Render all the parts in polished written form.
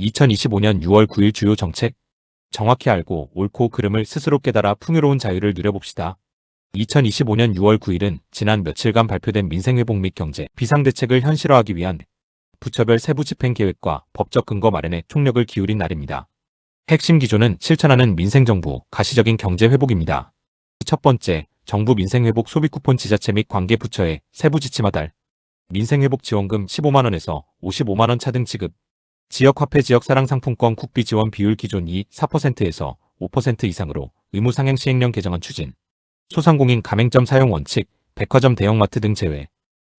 2025년 6월 9일 주요 정책. 정확히 알고 옳고 그름을 스스로 깨달아 풍요로운 자유를 누려봅시다. 2025년 6월 9일은 지난 며칠간 발표된 민생회복 및 경제 비상대책을 현실화하기 위한 부처별 세부 집행계획과 법적 근거 마련에 총력을 기울인 날입니다. 핵심 기조는 실천하는 민생정부, 가시적인 경제회복입니다. 첫 번째, 정부 민생회복 소비쿠폰 지자체 및 관계부처에 세부 지침하달. 민생회복지원금 15만원에서 55만원 차등 지급. 지역화폐 지역사랑상품권 국비 지원 비율 기존 4%에서 5% 이상으로 의무 상향 시행령 개정안 추진. 소상공인 가맹점 사용 원칙, 백화점 대형마트 등 제외.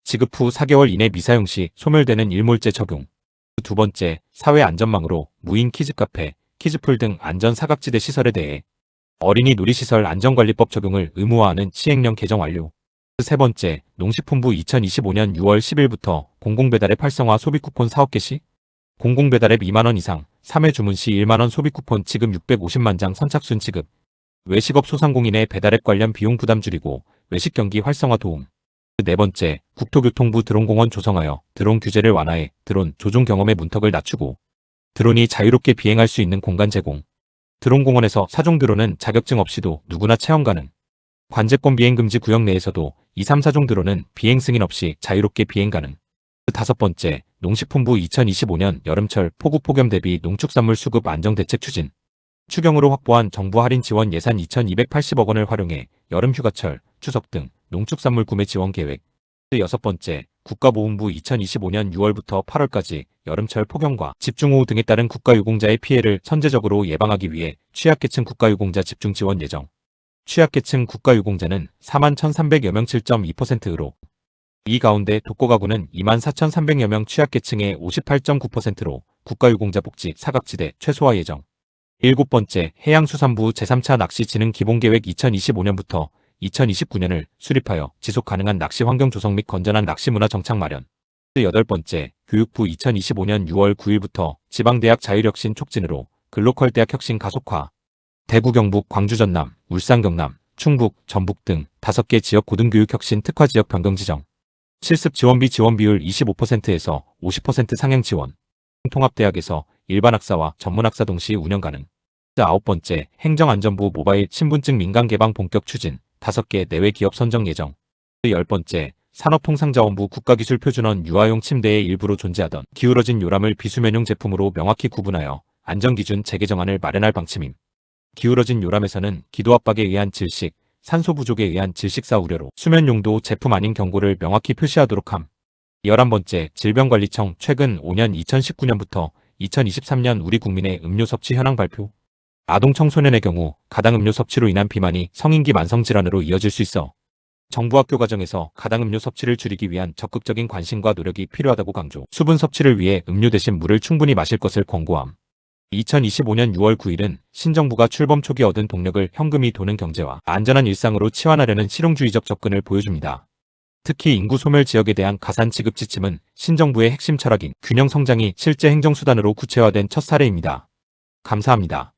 지급 후 4개월 이내 미사용 시 소멸되는 일몰제 적용. 두 번째, 사회안전망으로 무인 키즈카페, 키즈풀 등 안전사각지대 시설에 대해 어린이 놀이시설 안전관리법 적용을 의무화하는 시행령 개정 완료. 세 번째, 농식품부 2025년 6월 10일부터 공공배달앱 활성화 소비쿠폰 사업 개시. 공공배달앱 2만원 이상, 3회 주문 시 1만원 소비쿠폰 지급 650만 장 선착순 지급. 외식업 소상공인의 배달앱 관련 비용 부담 줄이고 외식 경기 활성화 도움. 네 번째, 국토교통부 드론공원 조성하여 드론 규제를 완화해 드론 조종 경험의 문턱을 낮추고 드론이 자유롭게 비행할 수 있는 공간 제공. 드론공원에서 사종 드론은 자격증 없이도 누구나 체험 가능. 관제권 비행 금지 구역 내에서도 2, 3, 4종 드론은 비행 승인 없이 자유롭게 비행 가능. 다섯 번째, 농식품부 2025년 여름철 폭우 폭염 대비 농축산물 수급 안정대책 추진. 추경으로 확보한 정부 할인 지원 예산 2,280억 원을 활용해 여름 휴가철, 추석 등 농축산물 구매 지원 계획. 여섯 번째, 국가보훈부 2025년 6월부터 8월까지 여름철 폭염과 집중호우 등에 따른 국가유공자의 피해를 선제적으로 예방하기 위해 취약계층 국가유공자 집중 지원 예정. 취약계층 국가유공자는 41,300여 명 7.2%로 이 가운데 독거가구는 24,300여 명 취약계층의 58.9%로 국가유공자 복지 사각지대 최소화 예정. 일곱 번째, 해양수산부 제3차 낚시진흥 기본계획 2025년부터 2029년을 수립하여 지속가능한 낚시 환경 조성 및 건전한 낚시 문화 정착 마련. 여덟 번째, 교육부 2025년 6월 9일부터 지방대학 자율혁신 촉진으로 글로컬 대학 혁신 가속화. 대구, 경북, 광주, 전남, 울산, 경남, 충북, 전북 등 5개 지역 고등교육 혁신 특화 지역 변경 지정. 실습 지원비 지원 비율 25%에서 50% 상향 지원. 통합대학에서 일반학사와 전문학사 동시 운영 가능. 아홉 번째, 행정안전부 모바일 신분증 민간 개방 본격 추진. 5개 내외 기업 선정 예정. 열 번째, 산업통상자원부 국가기술표준원 유아용 침대의 일부로 존재하던 기울어진 요람을 비수면용 제품으로 명확히 구분하여 안전기준 재개정안을 마련할 방침임. 기울어진 요람에서는 기도 압박에 의한 질식, 산소 부족에 의한 질식사 우려로 수면 용도 제품 아닌 경고를 명확히 표시하도록 함. 11번째, 질병관리청 최근 5년 2019년부터 2023년 우리 국민의 음료 섭취 현황 발표. 아동 청소년의 경우 가당 음료 섭취로 인한 비만이 성인기 만성질환으로 이어질 수 있어 정부 학교 과정에서 가당 음료 섭취를 줄이기 위한 적극적인 관심과 노력이 필요하다고 강조. 수분 섭취를 위해 음료 대신 물을 충분히 마실 것을 권고함. 2025년 6월 9일은 신정부가 출범 초기 얻은 동력을 현금이 도는 경제와 안전한 일상으로 치환하려는 실용주의적 접근을 보여줍니다. 특히 인구 소멸 지역에 대한 가산 지급 지침은 신정부의 핵심 철학인 균형 성장이 실제 행정수단으로 구체화된 첫 사례입니다. 감사합니다.